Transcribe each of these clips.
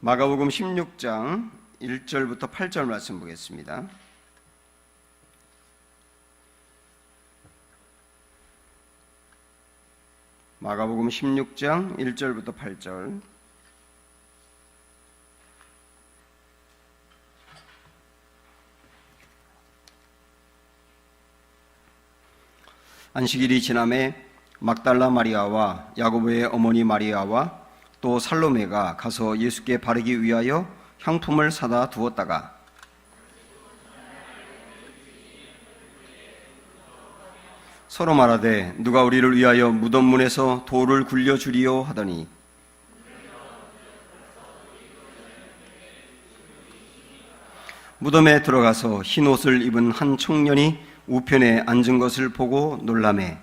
마가복음 16장 1절부터 8절 말씀 보겠습니다. 마가복음 16장 1절부터 8절. 안식일이 지남에 막달라 마리아와 야고보의 어머니 마리아와 또 살로메가 가서 예수께 바르기 위하여 향품을 사다 두었다가 서로 말하되 누가 우리를 위하여 무덤 문에서 돌을 굴려주리요 하더니 무덤에 들어가서 흰 옷을 입은 한 청년이 우편에 앉은 것을 보고 놀라매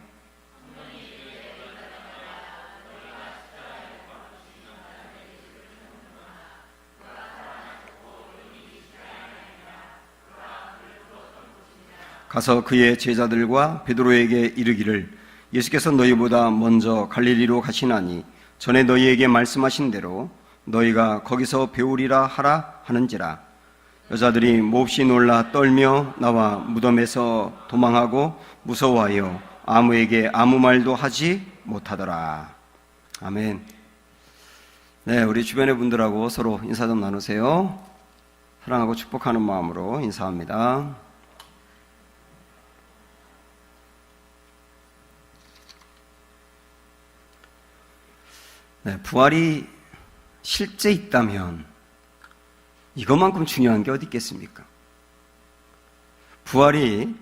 가서 그의 제자들과 베드로에게 이르기를 예수께서 너희보다 먼저 갈릴리로 가시나니 전에 너희에게 말씀하신 대로 너희가 거기서 배우리라 하라 하는지라. 여자들이 몹시 놀라 떨며 나와 무덤에서 도망하고 무서워하여 아무에게 아무 말도 하지 못하더라. 아멘. 네, 우리 주변의 분들하고 서로 인사 좀 나누세요. 사랑하고 축복하는 마음으로 인사합니다. 네, 부활이 실제 있다면 이것만큼 중요한 게 어디 있겠습니까? 부활이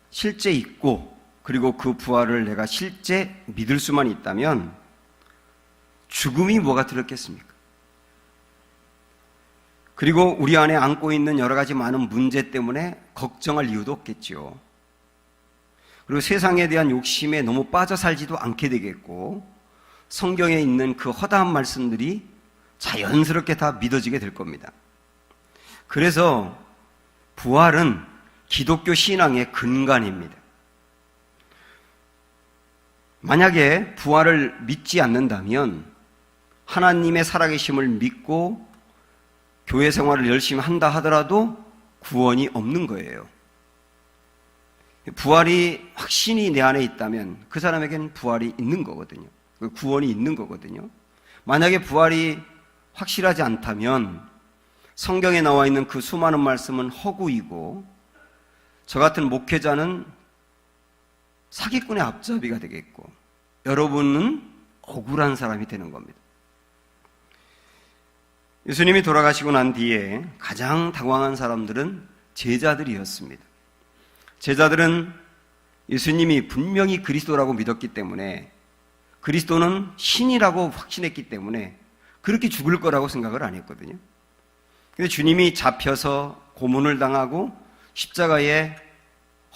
실제 있고 그리고 그 부활을 내가 실제 믿을 수만 있다면 죽음이 뭐가 들었겠습니까? 그리고 우리 안에 안고 있는 여러 가지 많은 문제 때문에 걱정할 이유도 없겠죠. 그리고 세상에 대한 욕심에 너무 빠져 살지도 않게 되겠고 성경에 있는 그 허다한 말씀들이 자연스럽게 다 믿어지게 될 겁니다. 그래서 부활은 기독교 신앙의 근간입니다. 만약에 부활을 믿지 않는다면 하나님의 살아계심을 믿고 교회 생활을 열심히 한다 하더라도 구원이 없는 거예요. 부활이 확신이 내 안에 있다면 그 사람에게는 부활이 있는 거거든요. 구원이 있는 거거든요. 만약에 부활이 확실하지 않다면 성경에 나와 있는 그 수많은 말씀은 허구이고 저 같은 목회자는 사기꾼의 앞잡이가 되겠고 여러분은 억울한 사람이 되는 겁니다. 예수님이 돌아가시고 난 뒤에 가장 당황한 사람들은 제자들이었습니다. 제자들은 예수님이 분명히 그리스도라고 믿었기 때문에 그리스도는 신이라고 확신했기 때문에 그렇게 죽을 거라고 생각을 안 했거든요. 근데 주님이 잡혀서 고문을 당하고 십자가에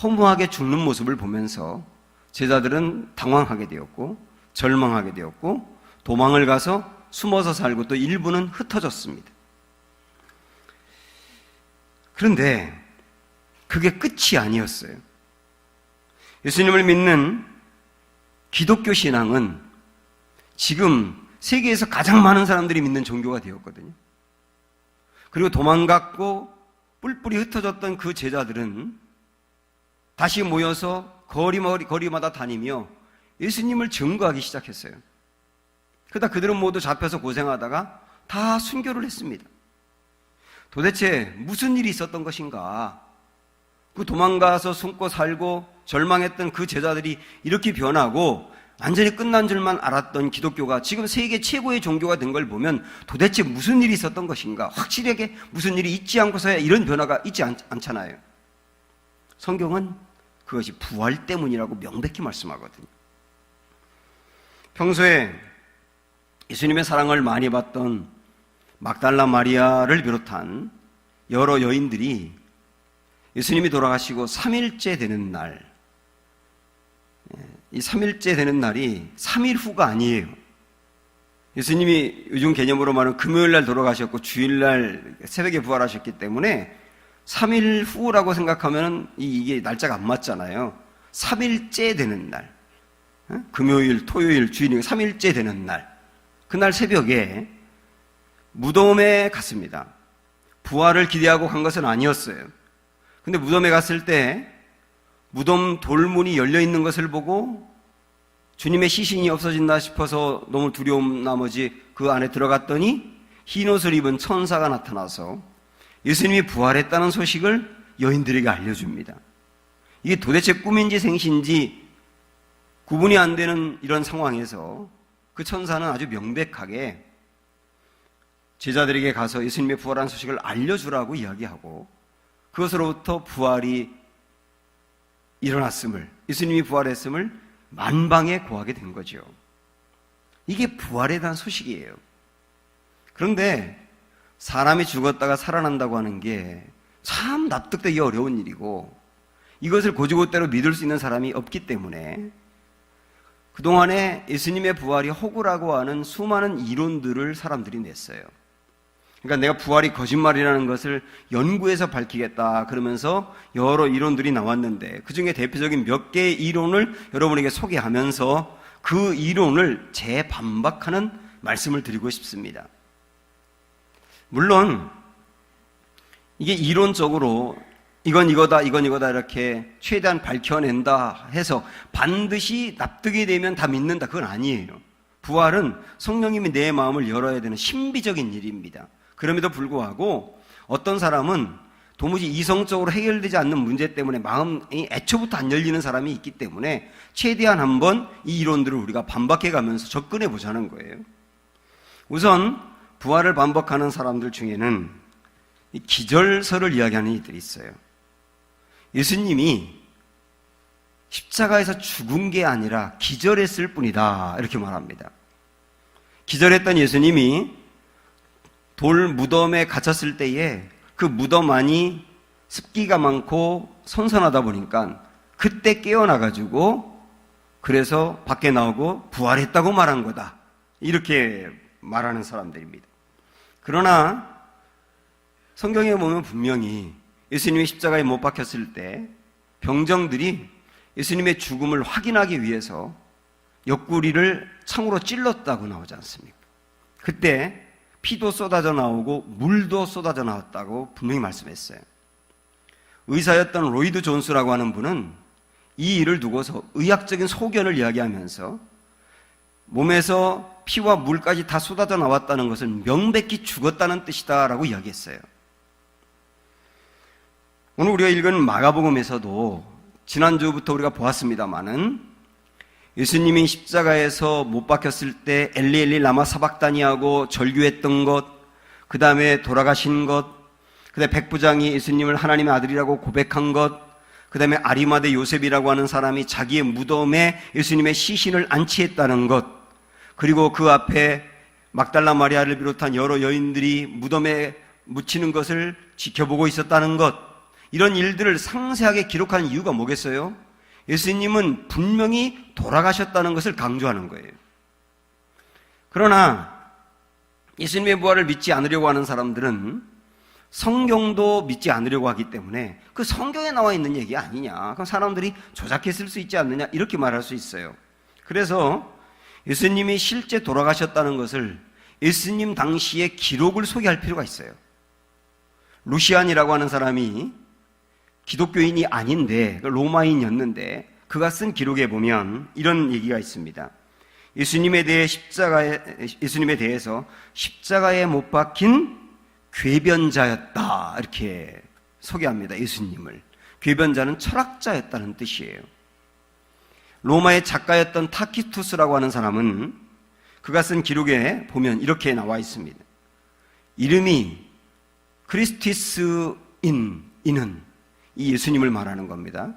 허무하게 죽는 모습을 보면서 제자들은 당황하게 되었고 절망하게 되었고 도망을 가서 숨어서 살고 또 일부는 흩어졌습니다. 그런데 그게 끝이 아니었어요. 예수님을 믿는 기독교 신앙은 지금 세계에서 가장 많은 사람들이 믿는 종교가 되었거든요. 그리고 도망갔고 뿔뿔이 흩어졌던 그 제자들은 다시 모여서 거리마다 다니며 예수님을 증거하기 시작했어요. 그러다 그들은 모두 잡혀서 고생하다가 다 순교를 했습니다. 도대체 무슨 일이 있었던 것인가? 그 도망가서 숨고 살고 절망했던 그 제자들이 이렇게 변하고 완전히 끝난 줄만 알았던 기독교가 지금 세계 최고의 종교가 된 걸 보면 도대체 무슨 일이 있었던 것인가? 확실하게 무슨 일이 있지 않고서야 이런 변화가 있지 않잖아요. 성경은 그것이 부활 때문이라고 명백히 말씀하거든요. 평소에 예수님의 사랑을 많이 받던 막달라 마리아를 비롯한 여러 여인들이 예수님이 돌아가시고 3일째 되는 날, 이 3일째 되는 날이 3일 후가 아니에요. 예수님이 요즘 개념으로 말하면 금요일 날 돌아가셨고 주일날 새벽에 부활하셨기 때문에 3일 후라고 생각하면 이게 날짜가 안 맞잖아요. 3일째 되는 날, 금요일, 토요일, 주일, 3일째 되는 날, 그날 새벽에 무덤에 갔습니다. 부활을 기대하고 간 것은 아니었어요. 근데 무덤에 갔을 때 무덤 돌문이 열려 있는 것을 보고 주님의 시신이 없어진다 싶어서 너무 두려움 나머지 그 안에 들어갔더니 흰 옷을 입은 천사가 나타나서 예수님이 부활했다는 소식을 여인들에게 알려줍니다. 이게 도대체 꿈인지 생시인지 구분이 안 되는 이런 상황에서 그 천사는 아주 명백하게 제자들에게 가서 예수님의 부활한 소식을 알려주라고 이야기하고 그것으로부터 부활이 일어났음을, 예수님이 부활했음을 만방에 고하게 된 거죠. 이게 부활에 대한 소식이에요. 그런데 사람이 죽었다가 살아난다고 하는 게 참 납득되기 어려운 일이고 이것을 고지고대로 믿을 수 있는 사람이 없기 때문에 그동안에 예수님의 부활이 허구라고 하는 수많은 이론들을 사람들이 냈어요. 그러니까 내가 부활이 거짓말이라는 것을 연구해서 밝히겠다 그러면서 여러 이론들이 나왔는데 그 중에 대표적인 몇 개의 이론을 여러분에게 소개하면서 그 이론을 재반박하는 말씀을 드리고 싶습니다. 물론 이게 이론적으로 이건 이거다 이건 이거다 이렇게 최대한 밝혀낸다 해서 반드시 납득이 되면 다 믿는다, 그건 아니에요. 부활은 성령님이 내 마음을 열어야 되는 신비적인 일입니다. 그럼에도 불구하고 어떤 사람은 도무지 이성적으로 해결되지 않는 문제 때문에 마음이 애초부터 안 열리는 사람이 있기 때문에 최대한 한번 이 이론들을 우리가 반박해 가면서 접근해 보자는 거예요. 우선 부활을 반박하는 사람들 중에는 이 기절설을 이야기하는 이들이 있어요. 예수님이 십자가에서 죽은 게 아니라 기절했을 뿐이다 이렇게 말합니다. 기절했던 예수님이 돌 무덤에 갇혔을 때에 그 무덤 안이 습기가 많고 선선하다 보니까 그때 깨어나가지고 그래서 밖에 나오고 부활했다고 말한 거다 이렇게 말하는 사람들입니다. 그러나 성경에 보면 분명히 예수님이 십자가에 못 박혔을 때 병정들이 예수님의 죽음을 확인하기 위해서 옆구리를 창으로 찔렀다고 나오지 않습니까? 그때 피도 쏟아져 나오고 물도 쏟아져 나왔다고 분명히 말씀했어요. 의사였던 로이드 존스라고 하는 분은 이 일을 두고서 의학적인 소견을 이야기하면서 몸에서 피와 물까지 다 쏟아져 나왔다는 것은 명백히 죽었다는 뜻이다라고 이야기했어요. 오늘 우리가 읽은 마가복음에서도 지난주부터 우리가 보았습니다마는 예수님이 십자가에서 못 박혔을 때 엘리 엘리 라마 사박다니하고 절규했던 것, 그 다음에 돌아가신 것, 그 다음에 백부장이 예수님을 하나님의 아들이라고 고백한 것, 그 다음에 아리마대 요셉이라고 하는 사람이 자기의 무덤에 예수님의 시신을 안치했다는 것, 그리고 그 앞에 막달라 마리아를 비롯한 여러 여인들이 무덤에 묻히는 것을 지켜보고 있었다는 것, 이런 일들을 상세하게 기록하는 이유가 뭐겠어요? 예수님은 분명히 돌아가셨다는 것을 강조하는 거예요. 그러나 예수님의 부활을 믿지 않으려고 하는 사람들은 성경도 믿지 않으려고 하기 때문에 그 성경에 나와 있는 얘기 아니냐, 그럼 사람들이 조작했을 수 있지 않느냐 이렇게 말할 수 있어요. 그래서 예수님이 실제 돌아가셨다는 것을 예수님 당시의 기록을 소개할 필요가 있어요. 루시안이라고 하는 사람이 기독교인이 아닌데 로마인이었는데 그가 쓴 기록에 보면 이런 얘기가 있습니다. 예수님에 대해서 십자가에 못 박힌 궤변자였다 이렇게 소개합니다. 예수님을. 궤변자는 철학자였다는 뜻이에요. 로마의 작가였던 타키투스라고 하는 사람은 그가 쓴 기록에 보면 이렇게 나와 있습니다. 이름이 크리스티스인 이는 이 예수님을 말하는 겁니다.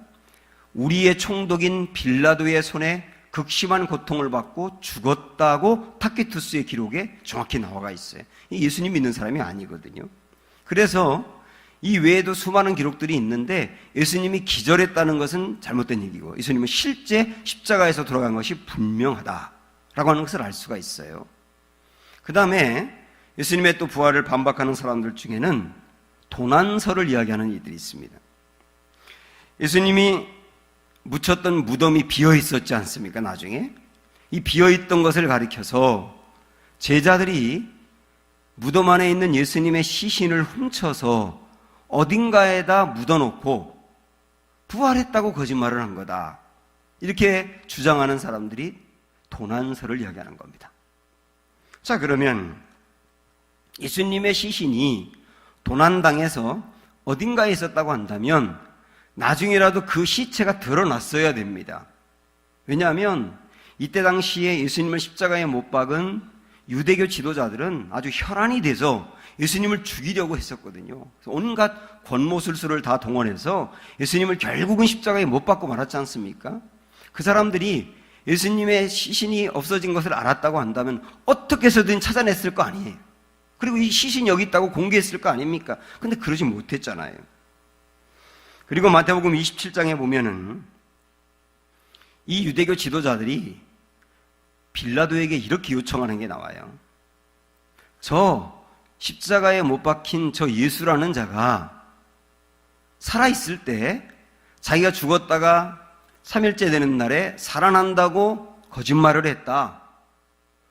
우리의 총독인 빌라도의 손에 극심한 고통을 받고 죽었다고 타키투스의 기록에 정확히 나와 있어요. 예수님 믿는 사람이 아니거든요. 그래서 이 외에도 수많은 기록들이 있는데 예수님이 기절했다는 것은 잘못된 얘기고 예수님은 실제 십자가에서 돌아간 것이 분명하다라고 하는 것을 알 수가 있어요. 그 다음에 예수님의 또 부활을 반박하는 사람들 중에는 도난설을 이야기하는 이들이 있습니다. 예수님이 묻혔던 무덤이 비어 있었지 않습니까? 나중에 이 비어 있던 것을 가리켜서 제자들이 무덤 안에 있는 예수님의 시신을 훔쳐서 어딘가에다 묻어놓고 부활했다고 거짓말을 한 거다. 이렇게 주장하는 사람들이 도난설을 이야기하는 겁니다. 자, 그러면 예수님의 시신이 도난당해서 어딘가에 있었다고 한다면 나중에라도 그 시체가 드러났어야 됩니다. 왜냐하면 이때 당시에 예수님을 십자가에 못 박은 유대교 지도자들은 아주 혈안이 돼서 예수님을 죽이려고 했었거든요. 온갖 권모술수를 다 동원해서 예수님을 결국은 십자가에 못 박고 말았지 않습니까? 그 사람들이 예수님의 시신이 없어진 것을 알았다고 한다면 어떻게 해서든 찾아냈을 거 아니에요. 그리고 이 시신이 여기 있다고 공개했을 거 아닙니까? 근데 그러지 못했잖아요. 그리고 마태복음 27장에 보면은 이 유대교 지도자들이 빌라도에게 이렇게 요청하는 게 나와요. 저 십자가에 못 박힌 저 예수라는 자가 살아있을 때 자기가 죽었다가 3일째 되는 날에 살아난다고 거짓말을 했다.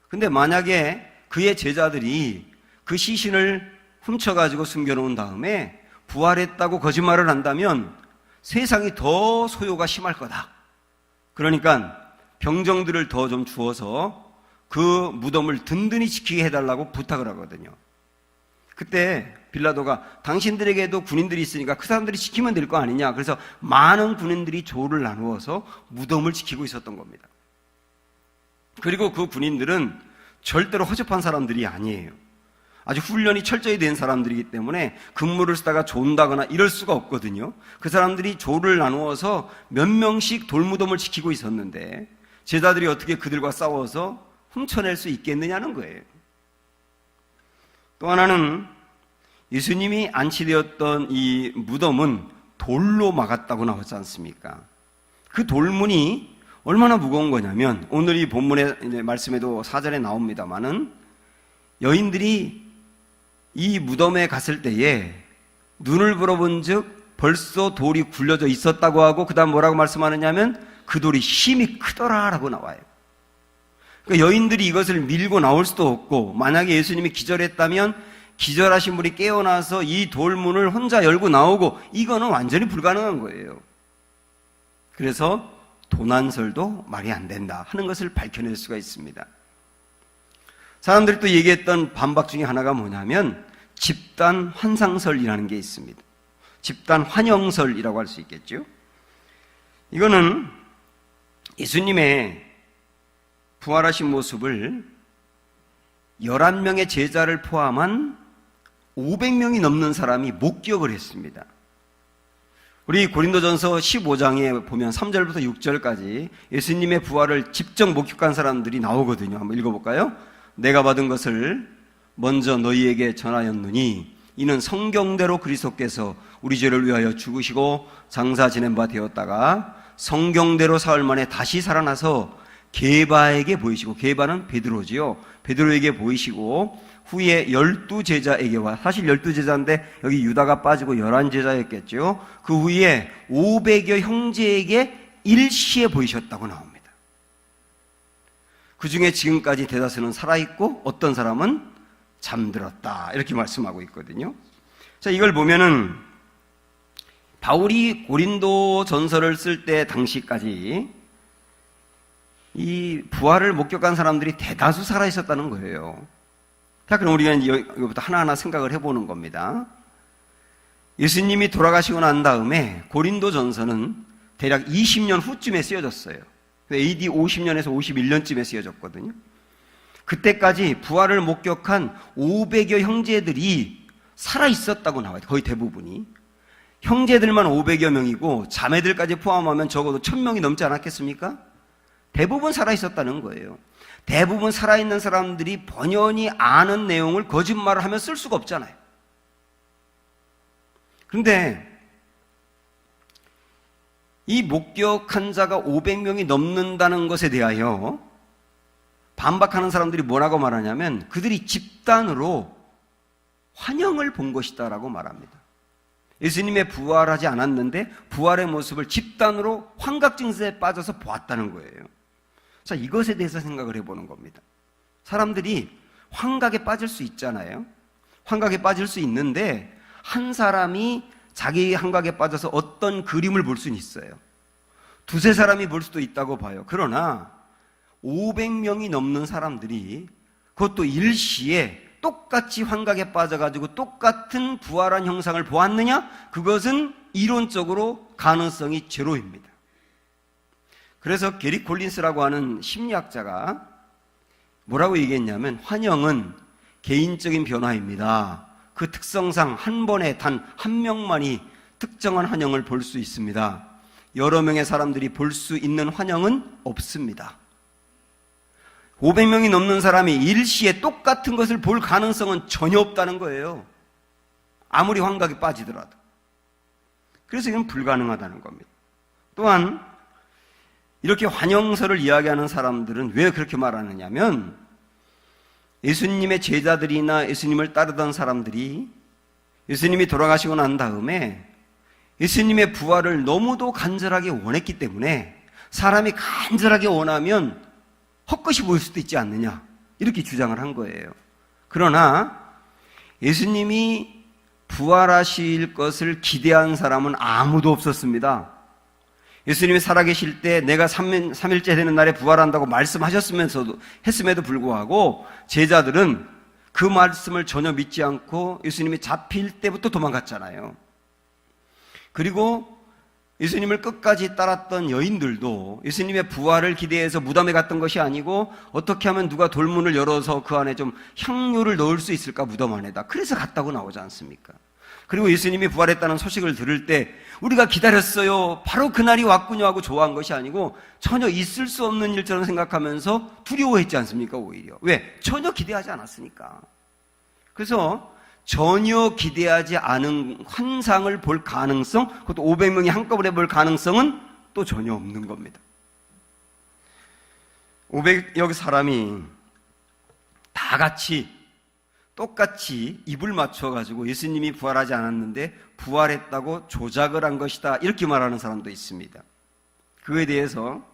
근데 만약에 그의 제자들이 그 시신을 훔쳐가지고 숨겨놓은 다음에 부활했다고 거짓말을 한다면 세상이 더 소요가 심할 거다. 그러니까 병정들을 더 좀 주어서 그 무덤을 든든히 지키게 해달라고 부탁을 하거든요. 그때 빌라도가 당신들에게도 군인들이 있으니까 그 사람들이 지키면 될 거 아니냐. 그래서 많은 군인들이 조를 나누어서 무덤을 지키고 있었던 겁니다. 그리고 그 군인들은 절대로 허접한 사람들이 아니에요. 아주 훈련이 철저히 된 사람들이기 때문에 근무를 쓰다가 존다거나 이럴 수가 없거든요. 그 사람들이 조를 나누어서 몇 명씩 돌무덤을 지키고 있었는데 제자들이 어떻게 그들과 싸워서 훔쳐낼 수 있겠느냐는 거예요. 또 하나는 예수님이 안치되었던 이 무덤은 돌로 막았다고 나오지 않습니까? 그 돌문이 얼마나 무거운 거냐면 오늘 이 본문의 말씀에도 4절에 나옵니다마는 여인들이 이 무덤에 갔을 때에 눈을 불어본 즉 벌써 돌이 굴려져 있었다고 하고 그 다음 뭐라고 말씀하느냐면 그 돌이 힘이 크더라 라고 나와요. 그러니까 여인들이 이것을 밀고 나올 수도 없고 만약에 예수님이 기절했다면 기절하신 분이 깨어나서 이 돌문을 혼자 열고 나오고 이거는 완전히 불가능한 거예요. 그래서 도난설도 말이 안 된다 하는 것을 밝혀낼 수가 있습니다. 사람들이 또 얘기했던 반박 중에 하나가 뭐냐면 집단 환상설이라는 게 있습니다. 집단 환영설이라고 할 수 있겠죠. 이거는 예수님의 부활하신 모습을 11명의 제자를 포함한 500명이 넘는 사람이 목격을 했습니다. 우리 고린도전서 15장에 보면 3절부터 6절까지 예수님의 부활을 직접 목격한 사람들이 나오거든요. 한번 읽어볼까요? 내가 받은 것을 먼저 너희에게 전하였느니 이는 성경대로 그리스도께서 우리 죄를 위하여 죽으시고 장사 지낸 바 되었다가 성경대로 사흘 만에 다시 살아나서 게바에게 보이시고, 게바는 베드로지요. 베드로에게 보이시고 후에 12제자에게와, 사실 12제자인데 여기 유다가 빠지고 11제자였겠죠. 그 후에 500여 형제에게 일시에 보이셨다고 나옵니다. 그 중에 지금까지 대다수는 살아있고 어떤 사람은 잠들었다 이렇게 말씀하고 있거든요. 자, 이걸 보면은 바울이 고린도 전서를 쓸 때 당시까지 이 부활을 목격한 사람들이 대다수 살아있었다는 거예요. 자, 그럼 우리가 이거부터 하나하나 생각을 해보는 겁니다. 예수님이 돌아가시고 난 다음에 고린도 전서는 대략 20년 후쯤에 쓰여졌어요. AD 50년에서 51년쯤에 쓰여졌거든요. 그때까지 부활을 목격한 500여 형제들이 살아있었다고 나와요. 거의 대부분이. 형제들만 500여 명이고 자매들까지 포함하면 적어도 1000명이 넘지 않았겠습니까? 대부분 살아있었다는 거예요. 대부분 살아있는 사람들이 번연히 아는 내용을 거짓말을 하면 쓸 수가 없잖아요. 그런데 이 목격한 자가 500명이 넘는다는 것에 대하여 반박하는 사람들이 뭐라고 말하냐면 그들이 집단으로 환영을 본 것이다라고 말합니다. 예수님의 부활하지 않았는데 부활의 모습을 집단으로 환각 증세에 빠져서 보았다는 거예요. 자, 이것에 대해서 생각을 해보는 겁니다. 사람들이 환각에 빠질 수 있잖아요. 환각에 빠질 수 있는데 한 사람이 자기 환각에 빠져서 어떤 그림을 볼 수는 있어요. 두세 사람이 볼 수도 있다고 봐요. 그러나 500명이 넘는 사람들이 그것도 일시에 똑같이 환각에 빠져가지고 똑같은 부활한 형상을 보았느냐? 그것은 이론적으로 가능성이 제로입니다. 그래서 게리 콜린스라고 하는 심리학자가 뭐라고 얘기했냐면 환영은 개인적인 변화입니다. 그 특성상 한 번에 단 한 명만이 특정한 환영을 볼 수 있습니다. 여러 명의 사람들이 볼 수 있는 환영은 없습니다. 500명이 넘는 사람이 일시에 똑같은 것을 볼 가능성은 전혀 없다는 거예요. 아무리 환각에 빠지더라도. 그래서 이건 불가능하다는 겁니다. 또한 이렇게 환영설을 이야기하는 사람들은 왜 그렇게 말하느냐면 예수님의 제자들이나 예수님을 따르던 사람들이 예수님이 돌아가시고 난 다음에 예수님의 부활을 너무도 간절하게 원했기 때문에 사람이 간절하게 원하면 헛것이 보일 수도 있지 않느냐 이렇게 주장을 한 거예요. 그러나 예수님이 부활하실 것을 기대한 사람은 아무도 없었습니다. 예수님이 살아계실 때 내가 3일째 되는 날에 부활한다고 했음에도 불구하고 제자들은 그 말씀을 전혀 믿지 않고 예수님이 잡힐 때부터 도망갔잖아요. 그리고 예수님을 끝까지 따랐던 여인들도 예수님의 부활을 기대해서 무덤에 갔던 것이 아니고 어떻게 하면 누가 돌문을 열어서 그 안에 좀 향료를 넣을 수 있을까 무덤 안에다. 그래서 갔다고 나오지 않습니까? 그리고 예수님이 부활했다는 소식을 들을 때 우리가 기다렸어요. 바로 그날이 왔군요 하고 좋아한 것이 아니고 전혀 있을 수 없는 일처럼 생각하면서 두려워했지 않습니까? 오히려. 왜? 전혀 기대하지 않았으니까. 그래서 전혀 기대하지 않은 환상을 볼 가능성, 그것도 500명이 한꺼번에 볼 가능성은 또 전혀 없는 겁니다. 500여 사람이 다 같이 똑같이 입을 맞춰가지고 예수님이 부활하지 않았는데 부활했다고 조작을 한 것이다 이렇게 말하는 사람도 있습니다. 그거에 대해서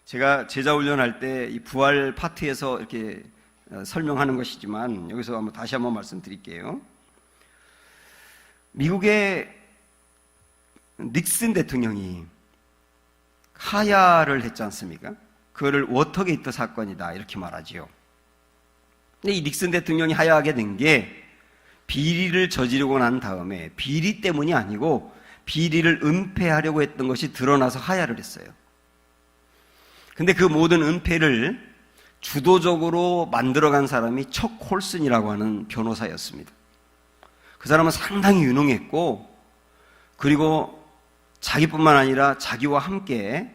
제가 제자훈련할 때 이 부활 파트에서 이렇게 설명하는 것이지만 여기서 다시 한번 말씀드릴게요. 미국의 닉슨 대통령이 하야를 했지 않습니까? 그거를 워터게이트 사건이다 이렇게 말하지요. 근데 이 닉슨 대통령이 하야하게 된 게 비리를 저지르고 난 다음에 비리 때문이 아니고 비리를 은폐하려고 했던 것이 드러나서 하야를 했어요. 근데 그 모든 은폐를 주도적으로 만들어간 사람이 척 홀슨이라고 하는 변호사였습니다. 그 사람은 상당히 유능했고 그리고 자기뿐만 아니라 자기와 함께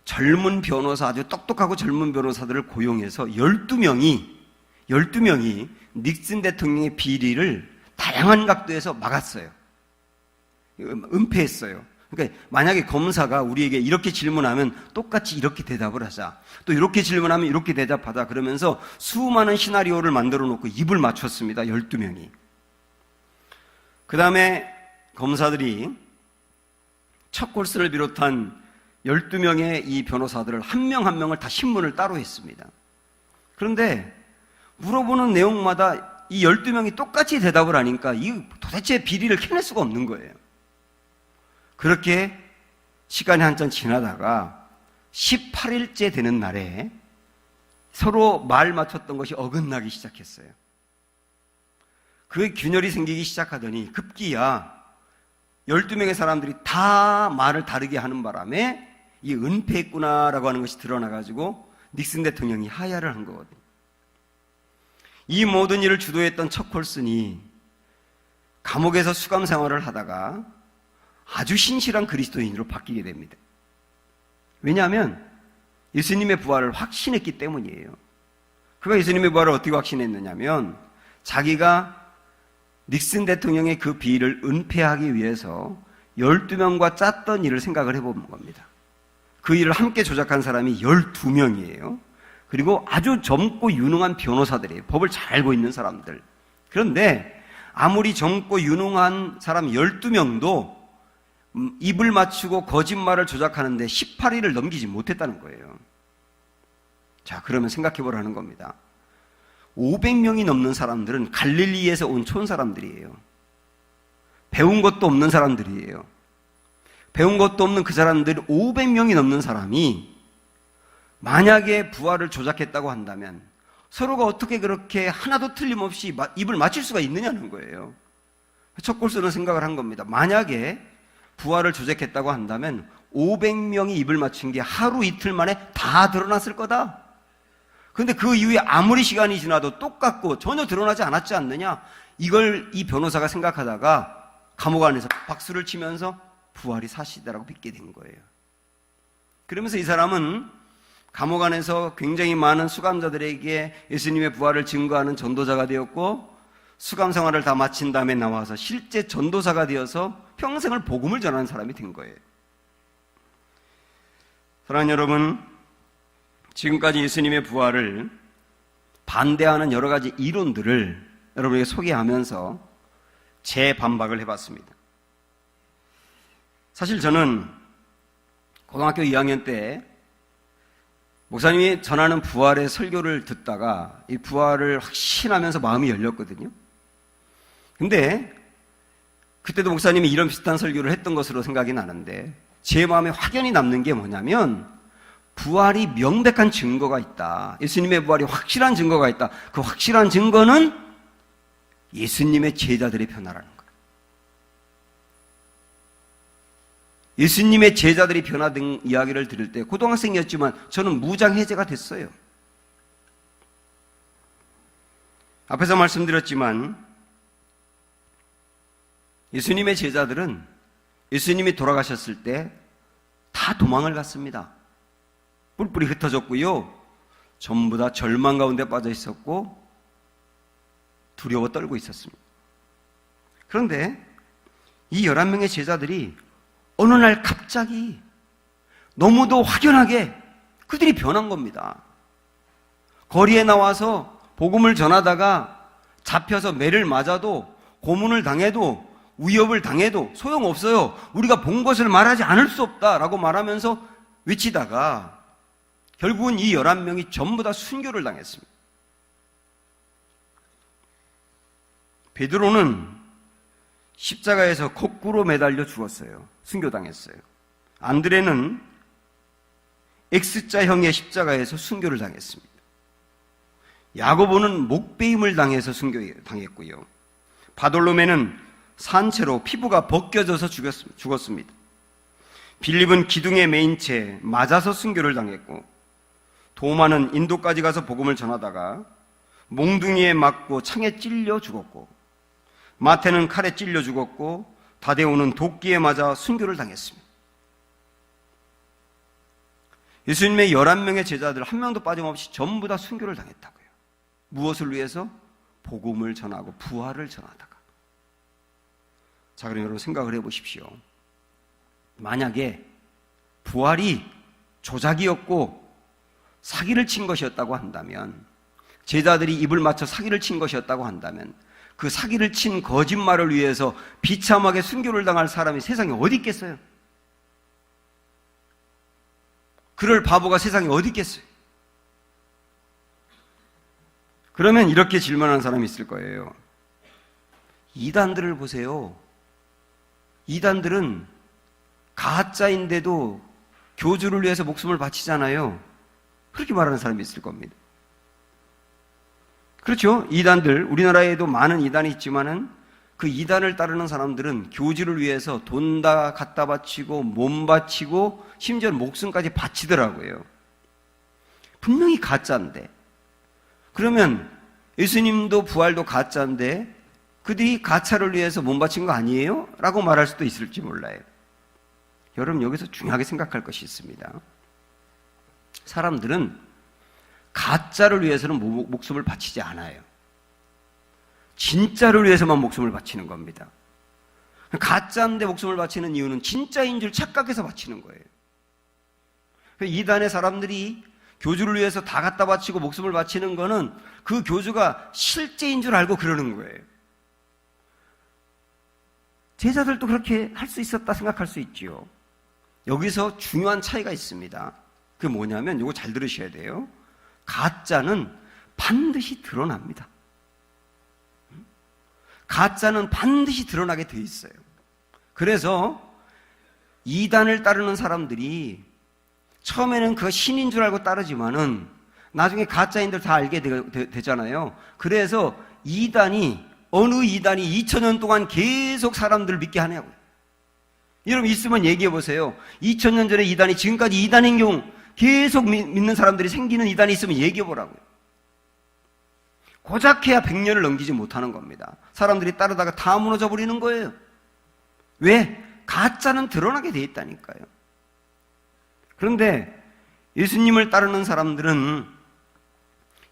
젊은 변호사, 아주 똑똑하고 젊은 변호사들을 고용해서 12명이 닉슨 대통령의 비리를 다양한 각도에서 막았어요. 은폐했어요. 그러니까 만약에 검사가 우리에게 이렇게 질문하면 똑같이 이렇게 대답을 하자. 또 이렇게 질문하면 이렇게 대답하자. 그러면서 수많은 시나리오를 만들어 놓고 입을 맞췄습니다. 12명이. 그 다음에 검사들이 척골스를 비롯한 12명의 이 변호사들을 한 명 한 명을 다 신문을 따로 했습니다. 그런데 물어보는 내용마다 이 12명이 똑같이 대답을 하니까 이 도대체 비리를 캐낼 수가 없는 거예요. 그렇게 시간이 한참 지나다가 18일째 되는 날에 서로 말 맞췄던 것이 어긋나기 시작했어요. 그 균열이 생기기 시작하더니 급기야 12명의 사람들이 다 말을 다르게 하는 바람에 이 은폐했구나라고 하는 것이 드러나가지고 닉슨 대통령이 하야를 한 거거든요. 이 모든 일을 주도했던 척 홀슨이 감옥에서 수감 생활을 하다가 아주 신실한 그리스도인으로 바뀌게 됩니다. 왜냐하면 예수님의 부활을 확신했기 때문이에요. 그가 예수님의 부활을 어떻게 확신했느냐면 자기가 닉슨 대통령의 그 비리를 은폐하기 위해서 12명과 짰던 일을 생각을 해본 겁니다. 그 일을 함께 조작한 사람이 12명이에요. 그리고 아주 젊고 유능한 변호사들이에요. 법을 잘 알고 있는 사람들. 그런데 아무리 젊고 유능한 사람 12명도 입을 맞추고 거짓말을 조작하는데 18일을 넘기지 못했다는 거예요. 자, 그러면 생각해 보라는 겁니다. 500명이 넘는 사람들은 갈릴리에서 온 촌 사람들이에요. 배운 것도 없는 사람들이에요. 배운 것도 없는 그 사람들 500명이 넘는 사람이 만약에 부활을 조작했다고 한다면 서로가 어떻게 그렇게 하나도 틀림없이 입을 맞출 수가 있느냐는 거예요. 첫 골수는 생각을 한 겁니다. 만약에 부활을 조작했다고 한다면 500명이 입을 맞춘 게 하루 이틀 만에 다 드러났을 거다. 그런데 그 이후에 아무리 시간이 지나도 똑같고 전혀 드러나지 않았지 않느냐, 이걸 이 변호사가 생각하다가 감옥 안에서 박수를 치면서 부활이 사실이다라고 믿게 된 거예요. 그러면서 이 사람은 감옥 안에서 굉장히 많은 수감자들에게 예수님의 부활을 증거하는 전도자가 되었고, 수감 생활을 다 마친 다음에 나와서 실제 전도사가 되어서 평생을 복음을 전하는 사람이 된 거예요. 사랑하는 여러분, 지금까지 예수님의 부활을 반대하는 여러 가지 이론들을 여러분에게 소개하면서 재반박을 해봤습니다. 사실 저는 고등학교 2학년 때 목사님이 전하는 부활의 설교를 듣다가 이 부활을 확신하면서 마음이 열렸거든요. 근데 그때도 목사님이 이런 비슷한 설교를 했던 것으로 생각이 나는데, 제 마음에 확연히 남는 게 뭐냐면 부활이 명백한 증거가 있다. 예수님의 부활이 확실한 증거가 있다. 그 확실한 증거는 예수님의 제자들의 변화라는 거예요. 예수님의 제자들이 변화된 이야기를 들을 때 고등학생이었지만 저는 무장해제가 됐어요. 앞에서 말씀드렸지만 예수님의 제자들은 예수님이 돌아가셨을 때 다 도망을 갔습니다. 뿔뿔이 흩어졌고요, 전부 다 절망 가운데 빠져 있었고 두려워 떨고 있었습니다. 그런데 이 11명의 제자들이 어느 날 갑자기 너무도 확연하게 그들이 변한 겁니다. 거리에 나와서 복음을 전하다가 잡혀서 매를 맞아도, 고문을 당해도, 위협을 당해도 소용없어요. 우리가 본 것을 말하지 않을 수 없다라고 말하면서 외치다가 결국은 이 11명이 전부 다 순교를 당했습니다. 베드로는 십자가에서 거꾸로 매달려 죽었어요. 순교당했어요. 안드레는 X자형의 십자가에서 순교를 당했습니다. 야고보는 목베임을 당해서 순교당했고요. 바돌로메는 산채로 피부가 벗겨져서 죽었습니다. 빌립은 기둥에 매인 채 맞아서 순교를 당했고, 도마는 인도까지 가서 복음을 전하다가 몽둥이에 맞고 창에 찔려 죽었고, 마태는 칼에 찔려 죽었고, 다데오는 도끼에 맞아 순교를 당했습니다. 예수님의 11명의 제자들 한 명도 빠짐없이 전부 다 순교를 당했다고요. 무엇을 위해서? 복음을 전하고 부활을 전하다가. 자, 그럼 여러분 생각을 해보십시오. 만약에 부활이 조작이었고 사기를 친 것이었다고 한다면, 제자들이 입을 맞춰 사기를 친 것이었다고 한다면, 그 사기를 친 거짓말을 위해서 비참하게 순교를 당할 사람이 세상에 어디 있겠어요? 그럴 바보가 세상에 어디 있겠어요? 그러면 이렇게 질문하는 사람이 있을 거예요. 이단들을 보세요. 이단들은 가짜인데도 교주를 위해서 목숨을 바치잖아요. 그렇게 말하는 사람이 있을 겁니다. 그렇죠? 이단들, 우리나라에도 많은 이단이 있지만은 그 이단을 따르는 사람들은 교주를 위해서 돈 다 갖다 바치고 몸 바치고 심지어 목숨까지 바치더라고요. 분명히 가짜인데. 그러면 예수님도 부활도 가짜인데 그들이 가짜를 위해서 몸 바친 거 아니에요? 라고 말할 수도 있을지 몰라요. 여러분, 여기서 중요하게 생각할 것이 있습니다. 사람들은 가짜를 위해서는 목숨을 바치지 않아요. 진짜를 위해서만 목숨을 바치는 겁니다. 가짜인데 목숨을 바치는 이유는 진짜인 줄 착각해서 바치는 거예요. 이단의 사람들이 교주를 위해서 다 갖다 바치고 목숨을 바치는 거는 그 교주가 실제인 줄 알고 그러는 거예요. 제자들도 그렇게 할 수 있었다 생각할 수 있지요. 여기서 중요한 차이가 있습니다. 그게 뭐냐면, 이거 잘 들으셔야 돼요. 가짜는 반드시 드러납니다. 가짜는 반드시 드러나게 돼 있어요. 그래서 이단을 따르는 사람들이 처음에는 그거 신인 줄 알고 따르지만은 나중에 가짜인들 다 알게 되잖아요. 그래서 어느 이단이 2000년 동안 계속 사람들을 믿게 하냐고요. 여러분 있으면 얘기해 보세요. 2000년 전에 이단이 지금까지 이단인 경우 계속 믿는 사람들이 생기는 이단이 있으면 얘기해 보라고요. 고작 해야 100년을 넘기지 못하는 겁니다. 사람들이 따르다가 다 무너져 버리는 거예요. 왜? 가짜는 드러나게 돼 있다니까요. 그런데 예수님을 따르는 사람들은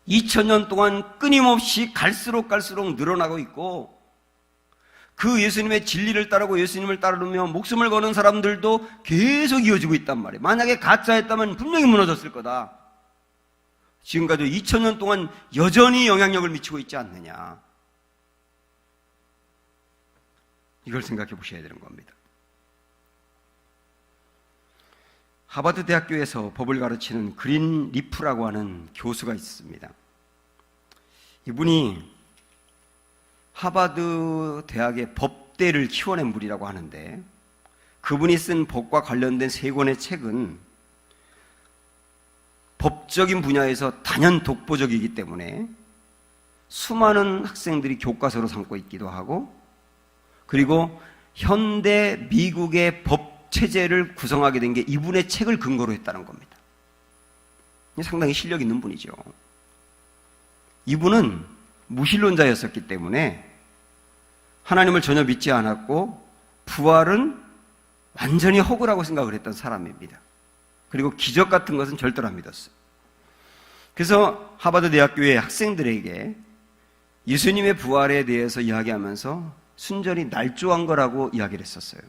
2000년 동안 끊임없이 갈수록 늘어나고 있고, 그 예수님의 진리를 따르고 예수님을 따르며 목숨을 거는 사람들도 계속 이어지고 있단 말이에요. 만약에 가짜였다면 분명히 무너졌을 거다. 지금까지 2000년 동안 여전히 영향력을 미치고 있지 않느냐. 이걸 생각해 보셔야 되는 겁니다. 하버드 대학교에서 법을 가르치는 그린 리프라고 하는 교수가 있습니다. 이분이 하버드 대학의 법대를 키워낸 분이라고 하는데, 그분이 쓴 법과 관련된 3권의 책은 법적인 분야에서 단연 독보적이기 때문에 수많은 학생들이 교과서로 삼고 있기도 하고, 그리고 현대 미국의 법 체제를 구성하게 된 게 이분의 책을 근거로 했다는 겁니다. 상당히 실력 있는 분이죠. 이분은 무신론자였었기 때문에 하나님을 전혀 믿지 않았고 부활은 완전히 허구라고 생각을 했던 사람입니다. 그리고 기적 같은 것은 절대로 안 믿었어요. 그래서 하버드 대학교의 학생들에게 예수님의 부활에 대해서 이야기하면서 순전히 날조한 거라고 이야기를 했었어요.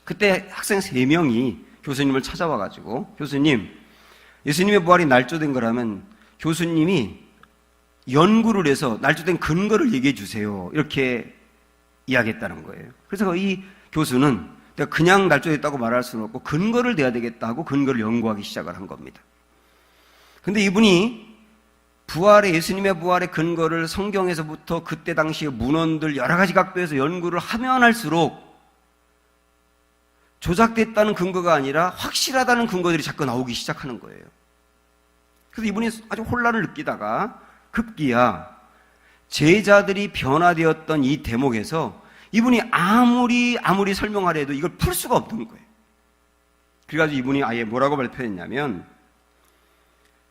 그때 학생 3명이 교수님을 찾아와가지고, 교수님, 예수님의 부활이 날조된 거라면 교수님이 연구를 해서 날조된 근거를 얘기해 주세요. 이렇게 이야기했다는 거예요. 그래서 이 교수는 내가 그냥 날조됐다고 말할 수는 없고 근거를 대야 되겠다 하고 근거를 연구하기 시작을 한 겁니다. 근데 이분이 예수님의 부활의 근거를 성경에서부터 그때 당시의 문헌들 여러 가지 각도에서 연구를 하면 할수록 조작됐다는 근거가 아니라 확실하다는 근거들이 자꾸 나오기 시작하는 거예요. 그래서 이분이 아주 혼란을 느끼다가 급기야 제자들이 변화되었던 이 대목에서 이분이 아무리 설명하려 해도 이걸 풀 수가 없는 거예요. 그래가지고 이분이 아예 뭐라고 발표했냐면,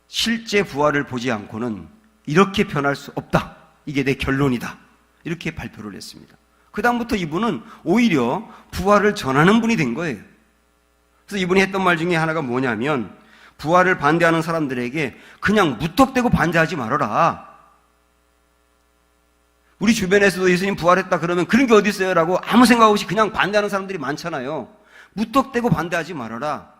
실제 부활을 보지 않고는 이렇게 변할 수 없다. 이게 내 결론이다. 이렇게 발표를 했습니다. 그 다음부터 이분은 오히려 부활을 전하는 분이 된 거예요. 그래서 이분이 했던 말 중에 하나가 뭐냐면, 부활을 반대하는 사람들에게 그냥 무턱대고 반대하지 말아라. 우리 주변에서도 예수님 부활했다 그러면 그런 게 어디 있어요? 라고 아무 생각 없이 그냥 반대하는 사람들이 많잖아요. 무턱대고 반대하지 말아라.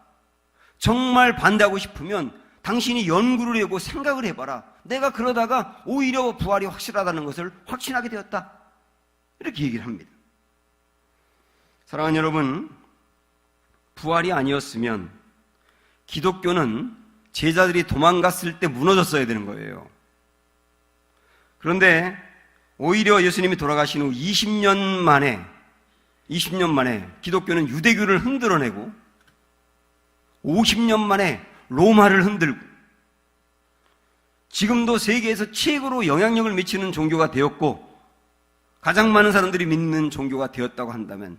정말 반대하고 싶으면 당신이 연구를 해보고 생각을 해봐라. 내가 그러다가 오히려 부활이 확실하다는 것을 확신하게 되었다. 이렇게 얘기를 합니다. 사랑하는 여러분, 부활이 아니었으면 기독교는 제자들이 도망갔을 때 무너졌어야 되는 거예요. 그런데 오히려 예수님이 돌아가신 후 20년 만에 기독교는 유대교를 흔들어내고 50년 만에 로마를 흔들고 지금도 세계에서 최고로 영향력을 미치는 종교가 되었고 가장 많은 사람들이 믿는 종교가 되었다고 한다면,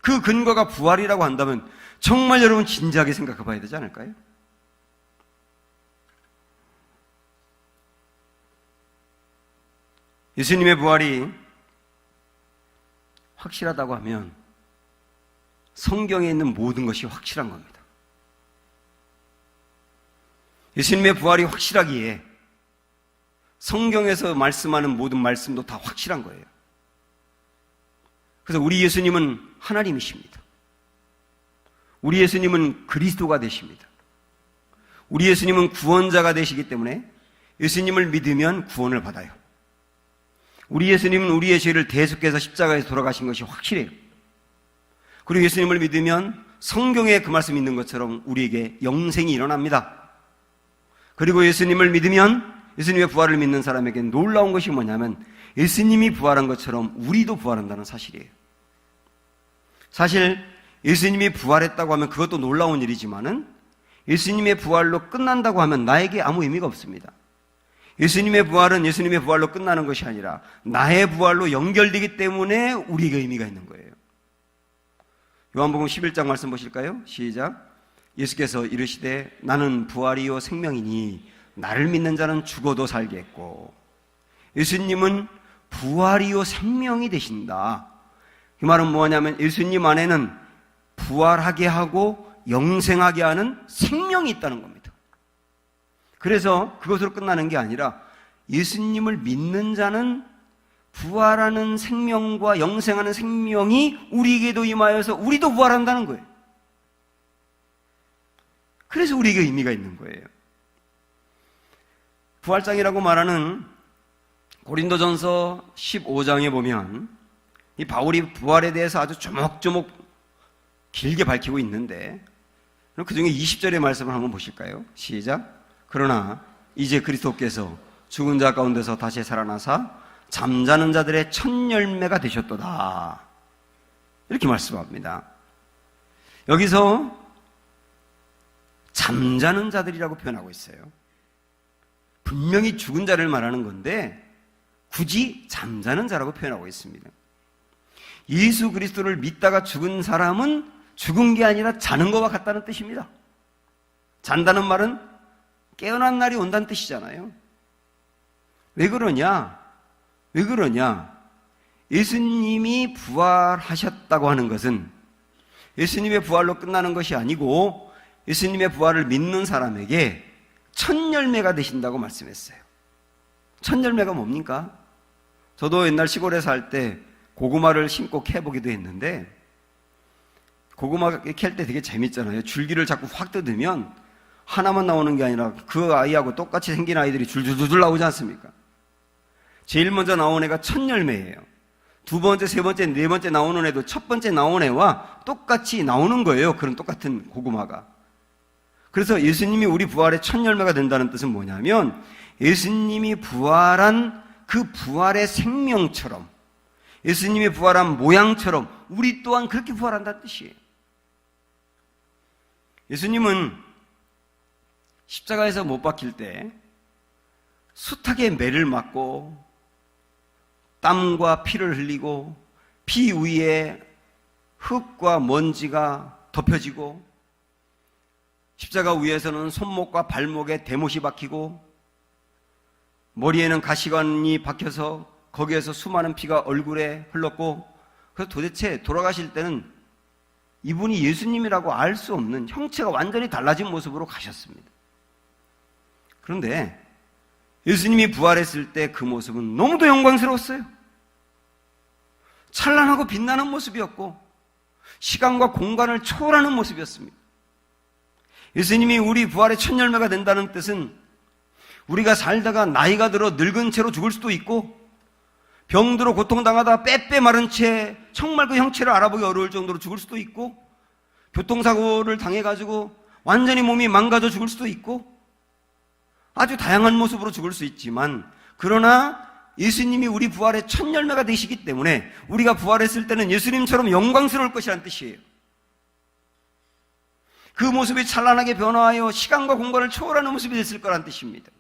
그 근거가 부활이라고 한다면 정말 여러분 진지하게 생각해 봐야 되지 않을까요? 예수님의 부활이 확실하다고 하면 성경에 있는 모든 것이 확실한 겁니다. 예수님의 부활이 확실하기에 성경에서 말씀하는 모든 말씀도 다 확실한 거예요. 그래서 우리 예수님은 하나님이십니다. 우리 예수님은 그리스도가 되십니다. 우리 예수님은 구원자가 되시기 때문에 예수님을 믿으면 구원을 받아요. 우리 예수님은 우리의 죄를 대속해서 십자가에서 돌아가신 것이 확실해요. 그리고 예수님을 믿으면 성경에 그 말씀이 있는 것처럼 우리에게 영생이 일어납니다. 그리고 예수님을 믿으면, 예수님의 부활을 믿는 사람에게 놀라운 것이 뭐냐면 예수님이 부활한 것처럼 우리도 부활한다는 사실이에요. 사실 예수님이 부활했다고 하면 그것도 놀라운 일이지만은 예수님의 부활로 끝난다고 하면 나에게 아무 의미가 없습니다. 예수님의 부활은 예수님의 부활로 끝나는 것이 아니라 나의 부활로 연결되기 때문에 우리에게 의미가 있는 거예요. 요한복음 11장 말씀 보실까요? 시작. 예수께서 이르시되 나는 부활이요 생명이니 나를 믿는 자는 죽어도 살겠고. 예수님은 부활이요 생명이 되신다. 그 말은 뭐냐면 예수님 안에는 부활하게 하고 영생하게 하는 생명이 있다는 겁니다. 그래서 그것으로 끝나는 게 아니라 예수님을 믿는 자는 부활하는 생명과 영생하는 생명이 우리에게도 임하여서 우리도 부활한다는 거예요. 그래서 우리에게 의미가 있는 거예요. 부활장이라고 말하는 고린도전서 15장에 보면 이 바울이 부활에 대해서 아주 조목조목 길게 밝히고 있는데 그 중에 20절의 말씀을 한번 보실까요? 시작. 그러나 이제 그리스도께서 죽은 자 가운데서 다시 살아나사 잠자는 자들의 첫 열매가 되셨도다. 이렇게 말씀합니다. 여기서 잠자는 자들이라고 표현하고 있어요. 분명히 죽은 자를 말하는 건데 굳이 잠자는 자라고 표현하고 있습니다. 예수 그리스도를 믿다가 죽은 사람은 죽은 게 아니라 자는 것과 같다는 뜻입니다. 잔다는 말은 깨어난 날이 온다는 뜻이잖아요. 왜 그러냐? 왜 그러냐? 예수님이 부활하셨다고 하는 것은 예수님의 부활로 끝나는 것이 아니고 예수님의 부활을 믿는 사람에게 첫 열매가 되신다고 말씀했어요. 첫 열매가 뭡니까? 저도 옛날 시골에 살 때 고구마를 심고 캐보기도 했는데 고구마 캘 때 되게 재밌잖아요. 줄기를 자꾸 확 뜯으면 하나만 나오는 게 아니라 그 아이하고 똑같이 생긴 아이들이 줄줄줄 나오지 않습니까? 제일 먼저 나온 애가 첫 열매예요. 두 번째, 세 번째, 네 번째 나오는 애도 첫 번째 나온 애와 똑같이 나오는 거예요. 그런 똑같은 고구마가. 그래서 예수님이 우리 부활의 첫 열매가 된다는 뜻은 뭐냐면 예수님이 부활한 그 부활의 생명처럼 예수님이 부활한 모양처럼 우리 또한 그렇게 부활한다는 뜻이에요. 예수님은 십자가에서 못 박힐 때 숱하게 매를 맞고 땀과 피를 흘리고 피 위에 흙과 먼지가 덮여지고 십자가 위에서는 손목과 발목에 대못이 박히고 머리에는 가시관이 박혀서 거기에서 수많은 피가 얼굴에 흘렀고 그래서 도대체 돌아가실 때는 이분이 예수님이라고 알 수 없는 형체가 완전히 달라진 모습으로 가셨습니다. 그런데 예수님이 부활했을 때 그 모습은 너무도 영광스러웠어요. 찬란하고 빛나는 모습이었고 시간과 공간을 초월하는 모습이었습니다. 예수님이 우리 부활의 첫 열매가 된다는 뜻은 우리가 살다가 나이가 들어 늙은 채로 죽을 수도 있고 병들어 고통당하다 빼빼 마른 채 정말 그 형체를 알아보기 어려울 정도로 죽을 수도 있고 교통사고를 당해가지고 완전히 몸이 망가져 죽을 수도 있고 아주 다양한 모습으로 죽을 수 있지만 그러나 예수님이 우리 부활의 첫 열매가 되시기 때문에 우리가 부활했을 때는 예수님처럼 영광스러울 것이라는 뜻이에요. 그 모습이 찬란하게 변화하여 시간과 공간을 초월하는 모습이 됐을 거란 뜻입니다.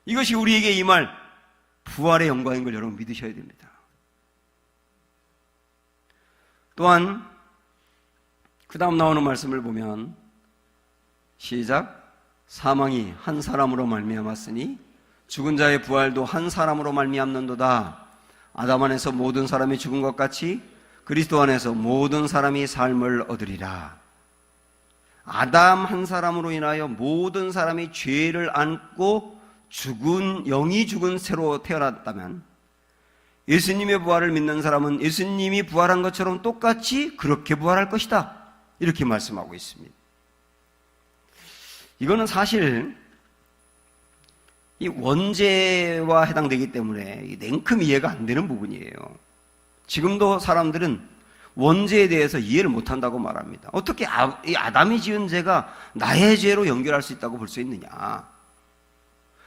이것이 우리에게 임할 부활의 영광인 걸 여러분 믿으셔야 됩니다. 또한 그 다음 나오는 말씀을 보면 시작. 사망이 한 사람으로 말미암았으니 죽은 자의 부활도 한 사람으로 말미암는도다. 아담 안에서 모든 사람이 죽은 것 같이 그리스도 안에서 모든 사람이 삶을 얻으리라. 아담 한 사람으로 인하여 모든 사람이 죄를 안고 영이 죽은 새로 태어났다면 예수님의 부활을 믿는 사람은 예수님이 부활한 것처럼 똑같이 그렇게 부활할 것이다. 이렇게 말씀하고 있습니다. 이거는 사실 이 원죄와 해당되기 때문에 냉큼 이해가 안 되는 부분이에요. 지금도 사람들은 원죄에 대해서 이해를 못한다고 말합니다. 어떻게 이 아담이 지은 죄가 나의 죄로 연결할 수 있다고 볼 수 있느냐.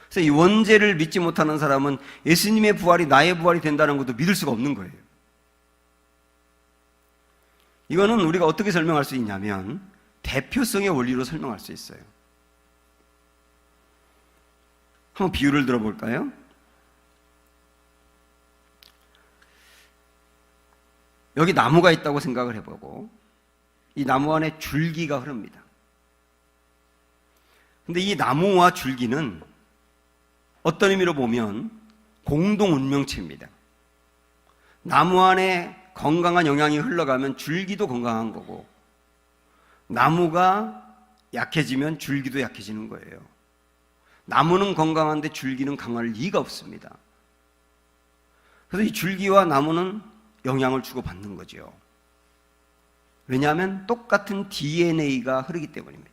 그래서 이 원죄를 믿지 못하는 사람은 예수님의 부활이 나의 부활이 된다는 것도 믿을 수가 없는 거예요. 이거는 우리가 어떻게 설명할 수 있냐면 대표성의 원리로 설명할 수 있어요. 한번 비유를 들어볼까요? 여기 나무가 있다고 생각을 해보고 이 나무 안에 줄기가 흐릅니다. 근데 이 나무와 줄기는 어떤 의미로 보면 공동 운명체입니다. 나무 안에 건강한 영양이 흘러가면 줄기도 건강한 거고, 나무가 약해지면 줄기도 약해지는 거예요. 나무는 건강한데 줄기는 강할 리가 없습니다. 그래서 이 줄기와 나무는 영향을 주고받는 거죠. 왜냐하면 똑같은 DNA가 흐르기 때문입니다.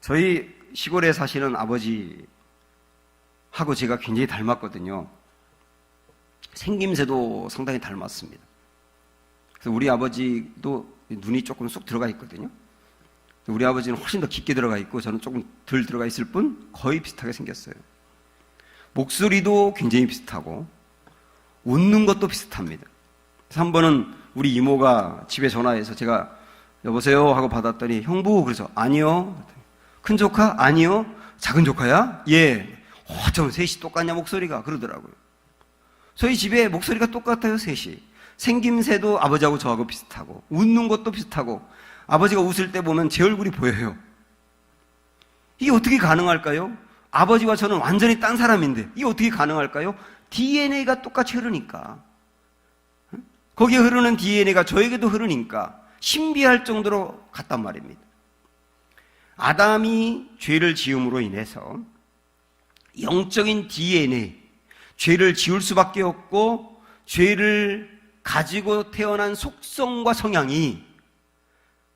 저희 시골에 사시는 아버지하고 제가 굉장히 닮았거든요. 생김새도 상당히 닮았습니다. 그래서 우리 아버지도 눈이 조금 쏙 들어가 있거든요. 우리 아버지는 훨씬 더 깊게 들어가 있고 저는 조금 덜 들어가 있을 뿐 거의 비슷하게 생겼어요. 목소리도 굉장히 비슷하고 웃는 것도 비슷합니다. 그래서 한 번은 우리 이모가 집에 전화해서 제가 여보세요 하고 받았더니 형부, 그래서 아니요. 큰 조카? 아니요. 작은 조카야? 예. 좀 셋이 똑같냐 목소리가, 그러더라고요. 저희 집에 목소리가 똑같아요. 셋이. 생김새도 아버지하고 저하고 비슷하고 웃는 것도 비슷하고 아버지가 웃을 때 보면 제 얼굴이 보여요. 이게 어떻게 가능할까요? 아버지와 저는 완전히 딴 사람인데 이게 어떻게 가능할까요? DNA가 똑같이 흐르니까. 거기에 흐르는 DNA가 저에게도 흐르니까 신비할 정도로 같단 말입니다. 아담이 죄를 지음으로 인해서 영적인 DNA, 죄를 지을 수밖에 없고 죄를 가지고 태어난 속성과 성향이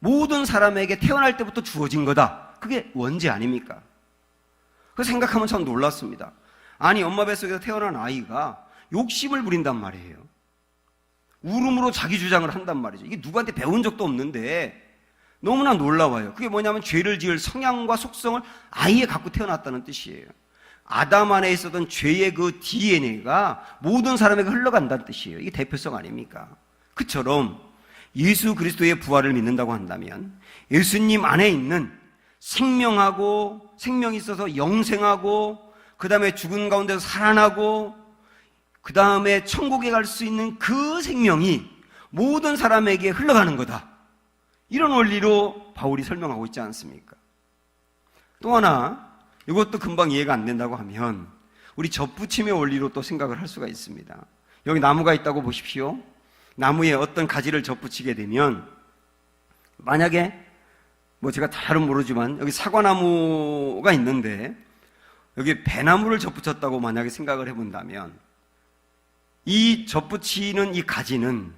모든 사람에게 태어날 때부터 주어진 거다. 그게 원죄 아닙니까? 그거 생각하면 참 놀랐습니다. 아니, 엄마 뱃속에서 태어난 아이가 욕심을 부린단 말이에요. 울음으로 자기 주장을 한단 말이죠. 이게 누구한테 배운 적도 없는데 너무나 놀라워요. 그게 뭐냐면 죄를 지을 성향과 속성을 아이에 갖고 태어났다는 뜻이에요. 아담 안에 있었던 죄의 그 DNA가 모든 사람에게 흘러간다는 뜻이에요. 이게 대표성 아닙니까? 그처럼 예수 그리스도의 부활을 믿는다고 한다면 예수님 안에 있는 생명하고 생명이 있어서 영생하고 그 다음에 죽은 가운데서 살아나고 그 다음에 천국에 갈 수 있는 그 생명이 모든 사람에게 흘러가는 거다. 이런 원리로 바울이 설명하고 있지 않습니까? 또 하나, 이것도 금방 이해가 안 된다고 하면 우리 접붙임의 원리로 또 생각을 할 수가 있습니다. 여기 나무가 있다고 보십시오. 나무에 어떤 가지를 접붙이게 되면 만약에 제가 잘은 모르지만 여기 사과나무가 있는데 여기 배나무를 접붙였다고 만약에 생각을 해본다면 이 접붙이는 이 가지는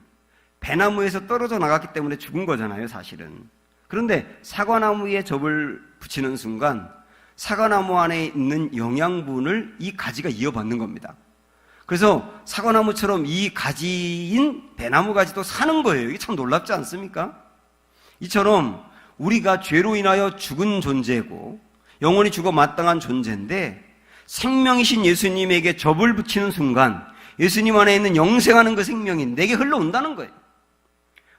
배나무에서 떨어져 나갔기 때문에 죽은 거잖아요, 사실은. 그런데 사과나무에 접을 붙이는 순간 사과나무 안에 있는 영양분을 이 가지가 이어받는 겁니다. 그래서 사과나무처럼 이 가지인 배나무 가지도 사는 거예요. 이게 참 놀랍지 않습니까? 이처럼 우리가 죄로 인하여 죽은 존재고 영원히 죽어 마땅한 존재인데 생명이신 예수님에게 접을 붙이는 순간 예수님 안에 있는 영생하는 그 생명이 내게 흘러온다는 거예요.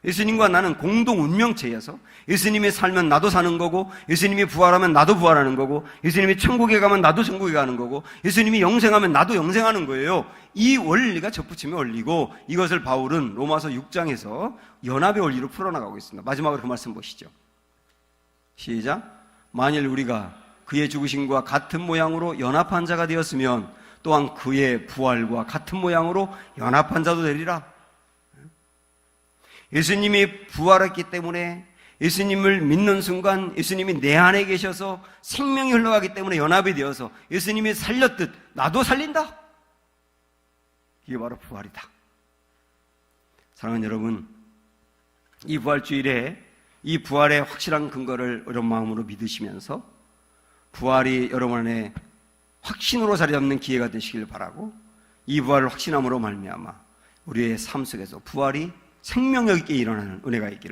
예수님과 나는 공동 운명체여서 예수님이 살면 나도 사는 거고 예수님이 부활하면 나도 부활하는 거고 예수님이 천국에 가면 나도 천국에 가는 거고 예수님이 영생하면 나도 영생하는 거예요. 이 원리가 접붙임의 원리고 이것을 바울은 로마서 6장에서 연합의 원리로 풀어나가고 있습니다. 마지막으로 그 말씀 보시죠. 시작. 만일 우리가 그의 죽으심과 같은 모양으로 연합한 자가 되었으면 또한 그의 부활과 같은 모양으로 연합한 자도 되리라. 예수님이 부활했기 때문에 예수님을 믿는 순간 예수님이 내 안에 계셔서 생명이 흘러가기 때문에 연합이 되어서 예수님이 살렸듯 나도 살린다. 이게 바로 부활이다. 사랑하는 여러분, 이 부활주일에 이 부활의 확실한 근거를 여러분 마음으로 믿으시면서 부활이 여러분 안에 확신으로 자리 잡는 기회가 되시길 바라고 이 부활을 확신함으로 말미암아 우리의 삶 속에서 부활이 생명력 있게 일어나는 은혜가 있기를